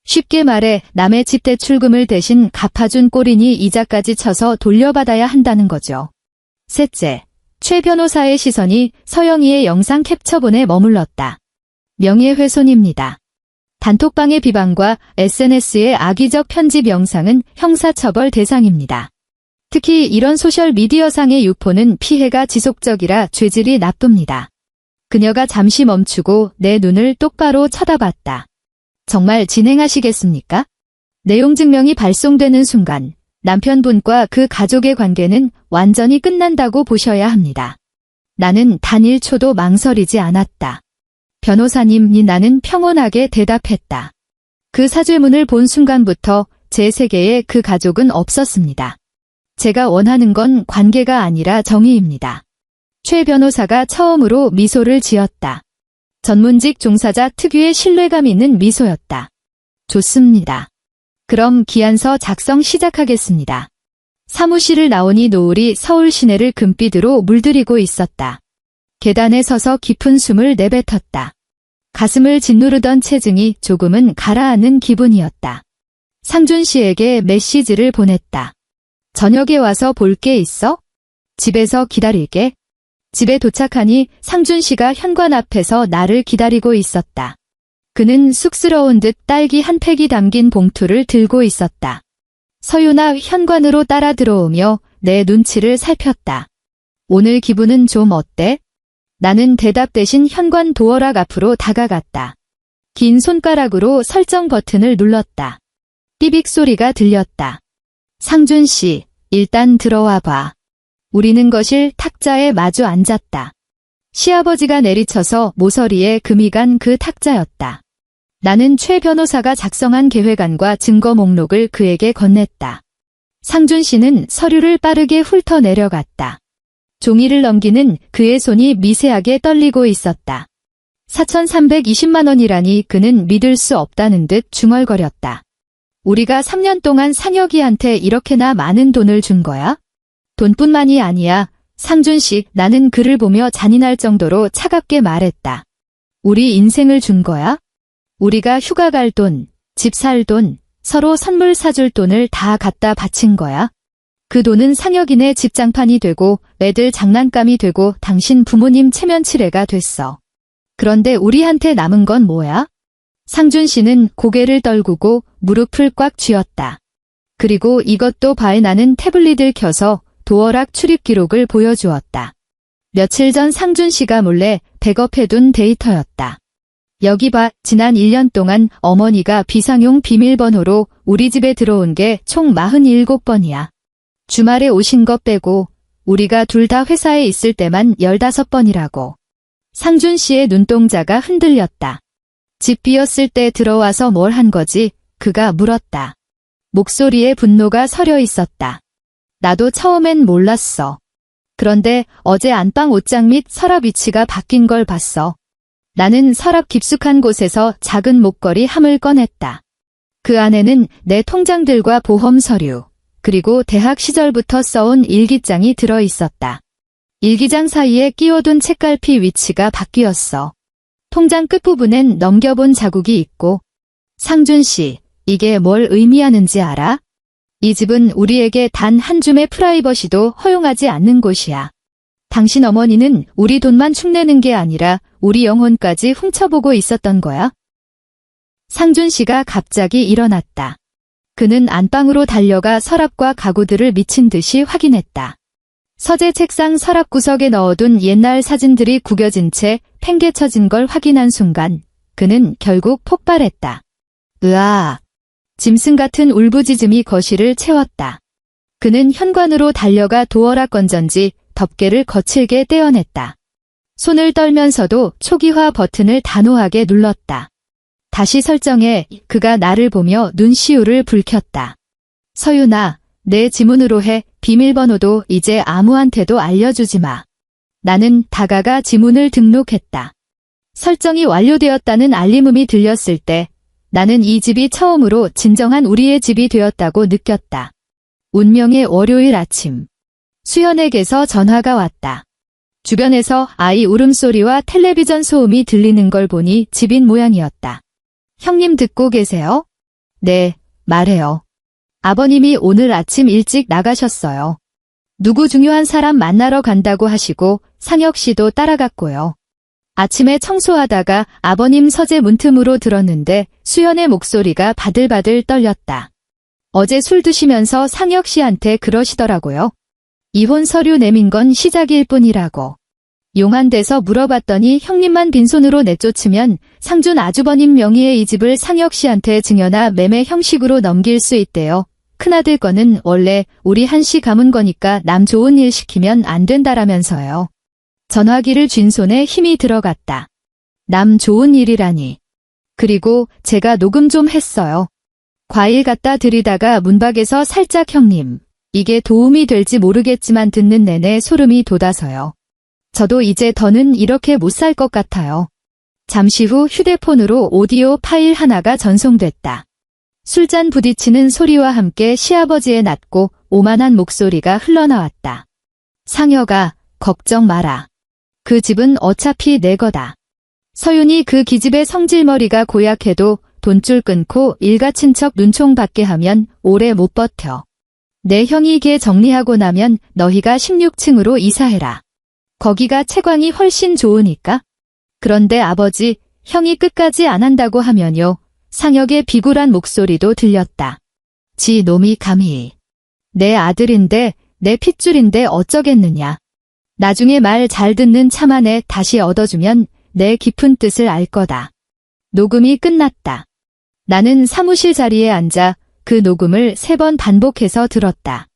쉽게 말해 남의 집 대출금을 대신 갚아준 꼴이니 이자까지 쳐서 돌려받아야 한다는 거죠. 셋째, 최 변호사의 시선이 서영이의 영상 캡처본에 머물렀다. 명예훼손입니다. 단톡방의 비방과 SNS의 악의적 편집 영상은 형사처벌 대상입니다. 특히 이런 소셜미디어상의 유포는 피해가 지속적이라 죄질이 나쁩니다. 그녀가 잠시 멈추고 내 눈을 똑바로 쳐다봤다. 정말 진행하시겠습니까? 내용 증명이 발송되는 순간 남편분과 그 가족의 관계는 완전히 끝난다고 보셔야 합니다. 나는 단 1초도 망설이지 않았다. 변호사님이 나는 평온하게 대답했다. 그 사죄문을 본 순간부터 제 세계에 그 가족은 없었습니다. 제가 원하는 건 관계가 아니라 정의입니다. 최 변호사가 처음으로 미소를 지었다. 전문직 종사자 특유의 신뢰감 있는 미소였다. 좋습니다. 그럼 기한서 작성 시작하겠습니다. 사무실을 나오니 노을이 서울 시내를 금빛으로 물들이고 있었다. 계단에 서서 깊은 숨을 내뱉었다. 가슴을 짓누르던 체증이 조금은 가라앉는 기분이었다. 상준 씨에게 메시지를 보냈다. 저녁에 와서 볼 게 있어? 집에서 기다릴게. 집에 도착하니 상준 씨가 현관 앞에서 나를 기다리고 있었다. 그는 쑥스러운 듯 딸기 한 팩이 담긴 봉투를 들고 있었다. 서유나 현관으로 따라 들어오며 내 눈치를 살폈다. 오늘 기분은 좀 어때? 나는 대답 대신 현관 도어락 앞으로 다가갔다. 긴 손가락으로 설정 버튼을 눌렀다. 삐빅 소리가 들렸다. 상준 씨, 일단 들어와 봐. 우리는 거실 탁자에 마주 앉았다. 시아버지가 내리쳐서 모서리에 금이 간 그 탁자였다. 나는 최 변호사가 작성한 계획안과 증거 목록을 그에게 건넸다. 상준 씨는 서류를 빠르게 훑어 내려갔다. 종이를 넘기는 그의 손이 미세하게 떨리고 있었다. 4,320만 원이라니 그는 믿을 수 없다는 듯 중얼거렸다. 우리가 3년 동안 상혁이한테 이렇게나 많은 돈을 준 거야? 돈뿐만이 아니야. 상준 씨, 나는 그를 보며 잔인할 정도로 차갑게 말했다. 우리 인생을 준 거야? 우리가 휴가 갈 돈, 집 살 돈, 서로 선물 사줄 돈을 다 갖다 바친 거야? 그 돈은 상혁이네 집장판이 되고 애들 장난감이 되고 당신 부모님 체면 칠해가 됐어. 그런데 우리한테 남은 건 뭐야? 상준 씨는 고개를 떨구고 무릎을 꽉 쥐었다. 그리고 이것도 봐에 나는 태블릿을 켜서 도어락 출입 기록을 보여주었다. 며칠 전 상준 씨가 몰래 백업해둔 데이터였다. 여기 봐, 지난 1년 동안 어머니가 비상용 비밀번호로 우리 집에 들어온 게 총 47번이야. 주말에 오신 것 빼고 우리가 둘 다 회사에 있을 때만 15번이라고. 상준 씨의 눈동자가 흔들렸다. 집 비었을 때 들어와서 뭘 한 거지? 그가 물었다. 목소리에 분노가 서려 있었다. 나도 처음엔 몰랐어. 그런데 어제 안방 옷장 및 서랍 위치가 바뀐 걸 봤어. 나는 서랍 깊숙한 곳에서 작은 목걸이 함을 꺼냈다. 그 안에는 내 통장들과 보험 서류, 그리고 대학 시절부터 써온 일기장이 들어 있었다. 일기장 사이에 끼워둔 책갈피 위치가 바뀌었어. 통장 끝부분엔 넘겨본 자국이 있고. 상준 씨, 이게 뭘 의미하는지 알아? 이 집은 우리에게 단 한 줌의 프라이버시도 허용하지 않는 곳이야. 당신 어머니는 우리 돈만 축내는 게 아니라 우리 영혼까지 훔쳐보고 있었던 거야. 상준 씨가 갑자기 일어났다. 그는 안방으로 달려가 서랍과 가구들을 미친 듯이 확인했다. 서재 책상 서랍 구석에 넣어둔 옛날 사진들이 구겨진 채 팽개쳐진 걸 확인한 순간 그는 결국 폭발했다. 으아! 짐승 같은 울부짖음이 거실을 채웠다. 그는 현관으로 달려가 도어락 건전지 덮개를 거칠게 떼어냈다. 손을 떨면서도 초기화 버튼을 단호하게 눌렀다. 다시 설정해. 그가 나를 보며 눈시울을 붉혔다. 서윤아, 내 지문으로 해. 비밀번호도 이제 아무한테도 알려주지 마. 나는 다가가 지문을 등록했다. 설정이 완료되었다는 알림음이 들렸을 때 나는 이 집이 처음으로 진정한 우리의 집이 되었다고 느꼈다. 운명의 월요일 아침. 수연에게서 전화가 왔다. 주변에서 아이 울음소리와 텔레비전 소음이 들리는 걸 보니 집인 모양이었다. 형님 듣고 계세요? 네, 말해요. 아버님이 오늘 아침 일찍 나가셨어요. 누구 중요한 사람 만나러 간다고 하시고 상혁 씨도 따라갔고요. 아침에 청소하다가 아버님 서재 문틈으로 들었는데 수연의 목소리가 바들바들 떨렸다. 어제 술 드시면서 상혁 씨한테 그러시더라고요. 이혼 서류 내민 건 시작일 뿐이라고. 용한데서 물어봤더니 형님만 빈손으로 내쫓으면 상준 아주버님 명의의 이 집을 상혁 씨한테 증여나 매매 형식으로 넘길 수 있대요. 큰아들 거는 원래 우리 한씨 가문 거니까 남 좋은 일 시키면 안 된다라면서요. 전화기를 쥔 손에 힘이 들어갔다. 남 좋은 일이라니. 그리고 제가 녹음 좀 했어요. 과일 갖다 드리다가 문밖에서 살짝 형님, 이게 도움이 될지 모르겠지만 듣는 내내 소름이 돋아서요. 저도 이제 더는 이렇게 못 살 것 같아요. 잠시 후 휴대폰으로 오디오 파일 하나가 전송됐다. 술잔 부딪히는 소리와 함께 시아버지의 낮고 오만한 목소리가 흘러나왔다. 상혁아, 걱정 마라. 그 집은 어차피 내 거다. 서윤이 그 기집애 성질머리가 고약해도 돈줄 끊고 일가친척 눈총 받게 하면 오래 못 버텨. 내 형이 걔 정리하고 나면 너희가 16층으로 이사해라. 거기가 채광이 훨씬 좋으니까. 그런데 아버지, 형이 끝까지 안 한다고 하면요. 상혁의 비굴한 목소리도 들렸다. 지 놈이 감히. 내 아들인데, 내 핏줄인데 어쩌겠느냐. 나중에 말 잘 듣는 차만에 다시 얻어주면 내 깊은 뜻을 알 거다. 녹음이 끝났다. 나는 사무실 자리에 앉아 그 녹음을 3번 반복해서 들었다.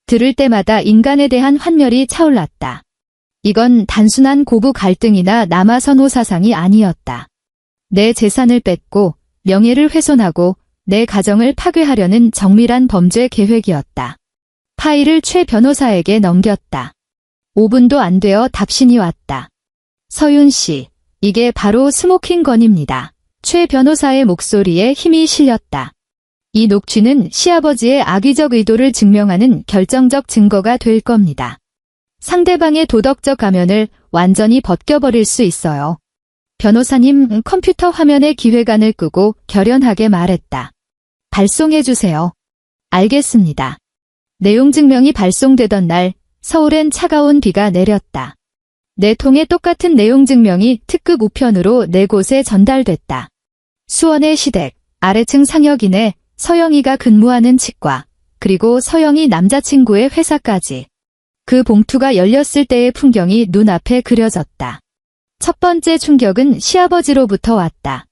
들을 때마다 인간에 대한 환멸이 차올랐다. 이건 단순한 고부 갈등이나 남아선호 사상이 아니었다. 내 재산을 뺏고 명예를 훼손하고 내 가정을 파괴하려는 정밀한 범죄 계획이었다. 파일을 최 변호사에게 넘겼다. 5분도 안 되어 답신이 왔다. 서윤 씨, 이게 바로 스모킹 건입니다. 최 변호사의 목소리에 힘이 실렸다. 이 녹취는 시아버지의 악의적 의도를 증명하는 결정적 증거가 될 겁니다. 상대방의 도덕적 가면을 완전히 벗겨버릴 수 있어요. 변호사님 컴퓨터 화면에 기획안을 끄고 결연하게 말했다. 발송해주세요. 알겠습니다. 내용 증명이 발송되던 날 서울엔 차가운 비가 내렸다. 네 통의 똑같은 내용 증명이 특급 우편으로 4곳에 전달됐다. 수원의 시댁, 아래층 상혁이네, 서영이가 근무하는 치과, 그리고 서영이 남자친구의 회사까지. 그 봉투가 열렸을 때의 풍경이 눈앞에 그려졌다. 첫 번째 충격은 시아버지로부터 왔다.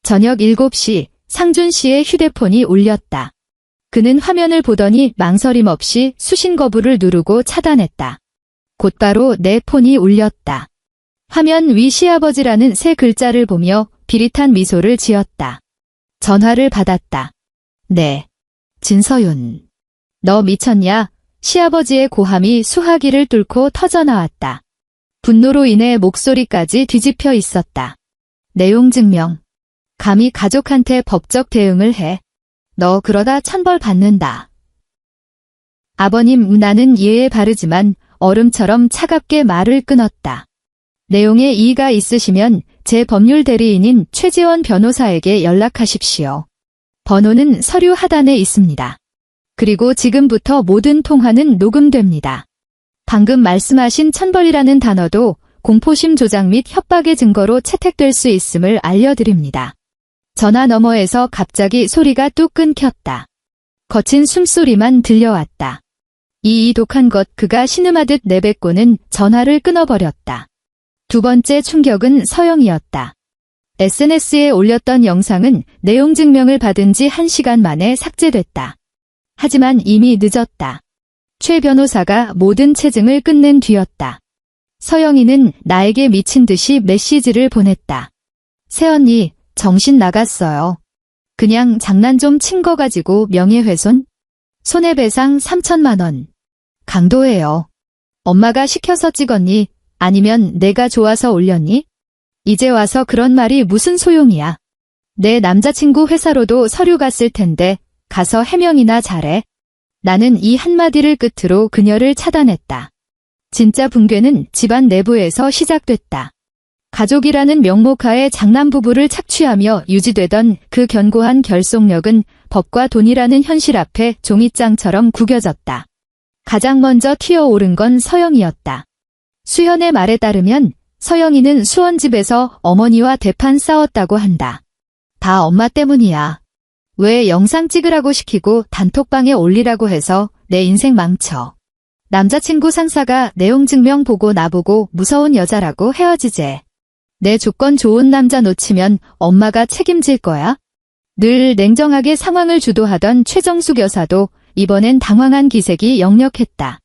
저녁 7시 상준 씨의 휴대폰이 울렸다. 그는 화면을 보더니 망설임 없이 수신 거부를 누르고 차단했다. 곧바로 내 폰이 울렸다. 화면 위 시아버지라는 세 글자를 보며 비릿한 미소를 지었다. 전화를 받았다. 네. 진서윤. 너 미쳤냐? 시아버지의 고함이 수화기를 뚫고 터져나왔다. 분노로 인해 목소리까지 뒤집혀 있었다. 내용 증명. 감히 가족한테 법적 대응을 해. 너 그러다 천벌 받는다. 아버님, 나는 이해에 바르지만 얼음처럼 차갑게 말을 끊었다. 내용에 이의가 있으시면 제 법률 대리인인 최지원 변호사에게 연락하십시오. 번호는 서류 하단에 있습니다. 그리고 지금부터 모든 통화는 녹음됩니다. 방금 말씀하신 천벌이라는 단어도 공포심 조작 및 협박의 증거로 채택될 수 있음을 알려드립니다. 전화 너머에서 갑자기 소리가 뚝 끊겼다. 거친 숨소리만 들려왔다. 이 독한 것 그가 신음하듯 내뱉고는 전화를 끊어버렸다. 두 번째 충격은 서영이었다. SNS에 올렸던 영상은 내용 증명을 받은 지 1시간 만에 삭제됐다. 하지만 이미 늦었다. 최 변호사가 모든 체증을 끝낸 뒤였다. 서영이는 나에게 미친 듯이 메시지를 보냈다. 새언니, 정신 나갔어요. 그냥 장난 좀 친 거 가지고 명예훼손? 손해배상 3천만 원. 강도예요. 엄마가 시켜서 찍었니? 아니면 내가 좋아서 올렸니? 이제 와서 그런 말이 무슨 소용이야. 내 남자친구 회사로도 서류 갔을 텐데 가서 해명이나 잘해. 나는 이 한마디를 끝으로 그녀를 차단했다. 진짜 붕괴는 집안 내부에서 시작됐다. 가족이라는 명목하에 장남부부를 착취하며 유지되던 그 견고한 결속력은 법과 돈이라는 현실 앞에 종이장처럼 구겨졌다. 가장 먼저 튀어오른 건 서영이었다. 수현의 말에 따르면 서영이는 수원집에서 어머니와 대판 싸웠다고 한다. 다 엄마 때문이야. 왜 영상 찍으라고 시키고 단톡방에 올리라고 해서 내 인생 망쳐. 남자친구 상사가 내용 증명 보고 나보고 무서운 여자라고 헤어지재. 내 조건 좋은 남자 놓치면 엄마가 책임질 거야? 늘 냉정하게 상황을 주도하던 최정숙 여사도 이번엔 당황한 기색이 역력했다.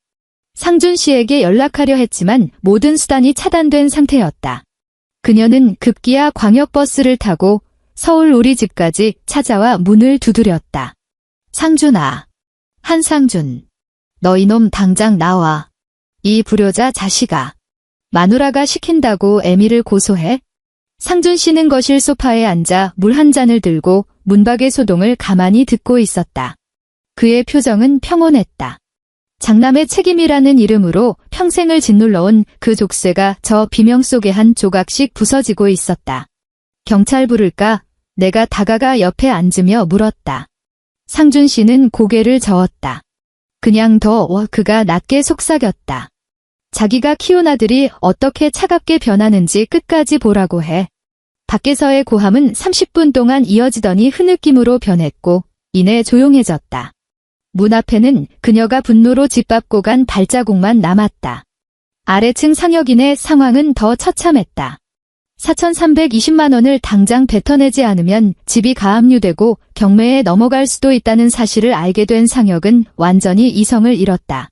상준 씨에게 연락하려 했지만 모든 수단이 차단된 상태였다. 그녀는 급기야 광역버스를 타고 서울 우리 집까지 찾아와 문을 두드렸다. 상준아. 한상준. 너 이놈 당장 나와. 이 불효자 자식아. 마누라가 시킨다고 애미를 고소해? 상준 씨는 거실 소파에 앉아 물 한 잔을 들고 문밖의 소동을 가만히 듣고 있었다. 그의 표정은 평온했다. 장남의 책임이라는 이름으로 평생을 짓눌러온 그 족쇄가 저 비명 속에 한 조각씩 부서지고 있었다. 경찰 부를까? 내가 다가가 옆에 앉으며 물었다. 상준 씨는 고개를 저었다. 그냥 그가 낮게 속삭였다. 자기가 키운 아들이 어떻게 차갑게 변하는지 끝까지 보라고 해. 밖에서의 고함은 30분 동안 이어지더니 흐느낌으로 변했고 이내 조용해졌다. 문 앞에는 그녀가 분노로 짓밟고 간 발자국만 남았다. 아래층 상역인의 상황은 더 처참했다. 4,320만 원을 당장 뱉어내지 않으면 집이 가압류되고 경매에 넘어갈 수도 있다는 사실을 알게 된 상역은 완전히 이성을 잃었다.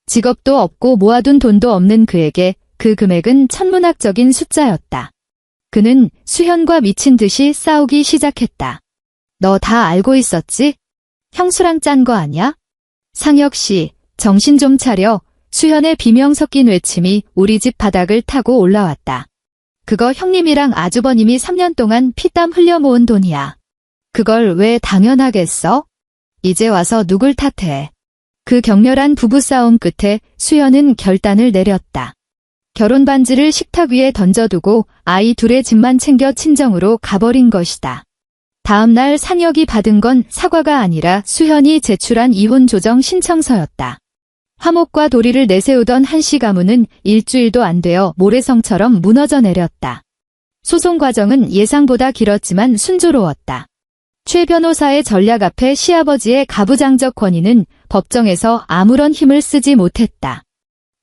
직업도 없고 모아둔 돈도 없는 그에게 그 금액은 천문학적인 숫자였다. 그는 수현과 미친 듯이 싸우기 시작했다. 너 다 알고 있었지? 형수랑 짠 거 아냐? 상역 씨, 정신 좀 차려. 수현의 비명 섞인 외침이 우리 집 바닥을 타고 올라왔다. 그거 형님이랑 아주버님이 3년 동안 피땀 흘려 모은 돈이야. 그걸 왜 당연하겠어? 이제 와서 누굴 탓해. 그 격렬한 부부싸움 끝에 수현은 결단을 내렸다. 결혼 반지를 식탁 위에 던져두고 아이 둘의 집만 챙겨 친정으로 가버린 것이다. 다음 날 상역이 받은 건 사과가 아니라 수현이 제출한 이혼 조정 신청서였다. 화목과 도리를 내세우던 한씨 가문은 일주일도 안 되어 모래성처럼 무너져 내렸다. 소송 과정은 예상보다 길었지만 순조로웠다. 최 변호사의 전략 앞에 시아버지의 가부장적 권위는 법정에서 아무런 힘을 쓰지 못했다.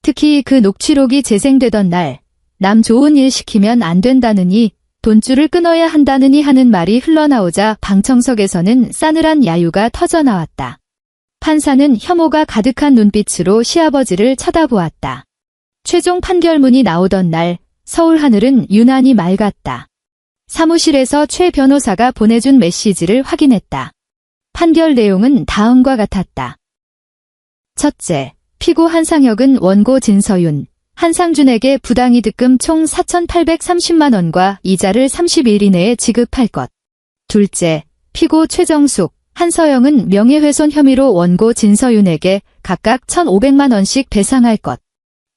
특히 그 녹취록이 재생되던 날, 남 좋은 일 시키면 안 된다느니, 돈줄을 끊어야 한다느니 하는 말이 흘러나오자 방청석에서는 싸늘한 야유가 터져나왔다. 판사는 혐오가 가득한 눈빛으로 시아버지를 쳐다보았다. 최종 판결문이 나오던 날, 서울 하늘은 유난히 맑았다. 사무실에서 최 변호사가 보내준 메시지를 확인했다. 판결 내용은 다음과 같았다. 첫째, 피고 한상혁은 원고 진서윤, 한상준에게 부당이득금 총 4,830만 원과 이자를 30일 이내에 지급할 것. 둘째, 피고 최정숙, 한서영은 명예훼손 혐의로 원고 진서윤에게 각각 1,500만 원씩 배상할 것.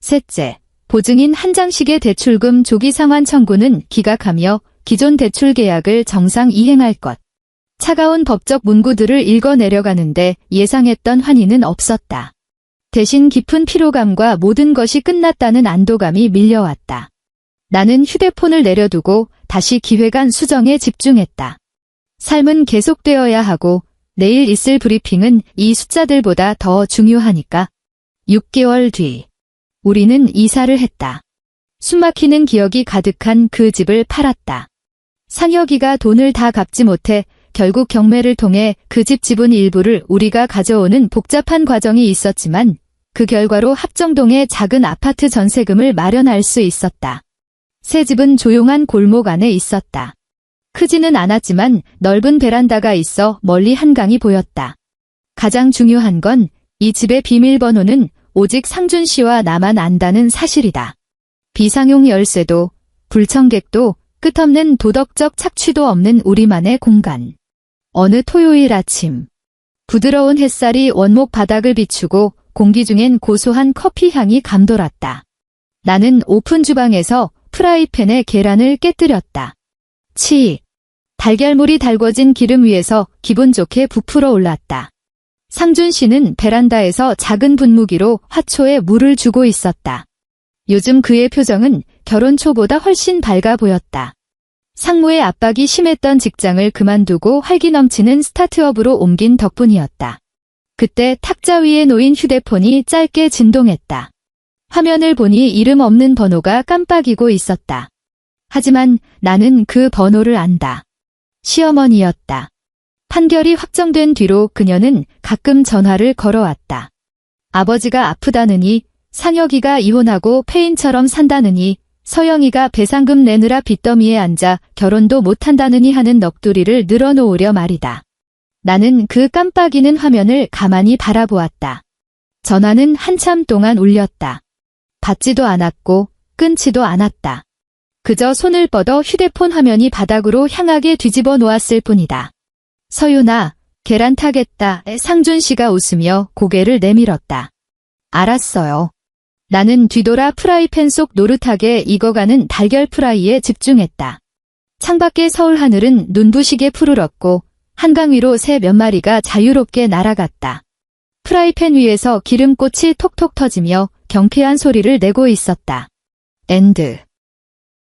셋째, 보증인 한장식의 대출금 조기 상환 청구는 기각하며 기존 대출 계약을 정상 이행할 것. 차가운 법적 문구들을 읽어 내려가는데 예상했던 환희는 없었다. 대신 깊은 피로감과 모든 것이 끝났다는 안도감이 밀려왔다. 나는 휴대폰을 내려두고 다시 기획안 수정에 집중했다. 삶은 계속되어야 하고 내일 있을 브리핑은 이 숫자들보다 더 중요하니까. 6개월 뒤, 우리는 이사를 했다. 숨막히는 기억이 가득한 그 집을 팔았다. 상혁이가 돈을 다 갚지 못해 결국 경매를 통해 그 집 지분 일부를 우리가 가져오는 복잡한 과정이 있었지만 그 결과로 합정동의 작은 아파트 전세금을 마련할 수 있었다. 새 집은 조용한 골목 안에 있었다. 크지는 않았지만 넓은 베란다가 있어 멀리 한강이 보였다. 가장 중요한 건 이 집의 비밀번호는 오직 상준 씨와 나만 안다는 사실이다. 비상용 열쇠도, 불청객도, 끝없는 도덕적 착취도 없는 우리만의 공간. 어느 토요일 아침, 부드러운 햇살이 원목 바닥을 비추고 공기 중엔 고소한 커피 향이 감돌았다. 나는 오픈 주방에서 프라이팬에 계란을 깨뜨렸다. 치! 달걀물이 달궈진 기름 위에서 기분 좋게 부풀어 올랐다. 상준 씨는 베란다에서 작은 분무기로 화초에 물을 주고 있었다. 요즘 그의 표정은 결혼 초보다 훨씬 밝아 보였다. 상무의 압박이 심했던 직장을 그만두고 활기 넘치는 스타트업으로 옮긴 덕분이었다. 그때 탁자 위에 놓인 휴대폰이 짧게 진동했다. 화면을 보니 이름 없는 번호가 깜빡이고 있었다. 하지만 나는 그 번호를 안다. 시어머니였다. 판결이 확정된 뒤로 그녀는 가끔 전화를 걸어왔다. 아버지가 아프다느니, 상혁이가 이혼하고 폐인처럼 산다느니, 서영이가 배상금 내느라 빚더미에 앉아 결혼도 못한다느니 하는 넋두리를 늘어놓으려 말이다. 나는 그 깜빡이는 화면을 가만히 바라보았다. 전화는 한참 동안 울렸다. 받지도 않았고 끊지도 않았다. 그저 손을 뻗어 휴대폰 화면이 바닥으로 향하게 뒤집어 놓았을 뿐이다. 서윤아, 계란 타겠다. 상준 씨가 웃으며 고개를 내밀었다. 알았어요. 나는 뒤돌아 프라이팬 속 노릇하게 익어가는 달걀 프라이에 집중했다. 창밖의 서울 하늘은 눈부시게 푸르렀고 한강 위로 새 몇 마리가 자유롭게 날아갔다. 프라이팬 위에서 기름꽃이 톡톡 터지며 경쾌한 소리를 내고 있었다. 엔드.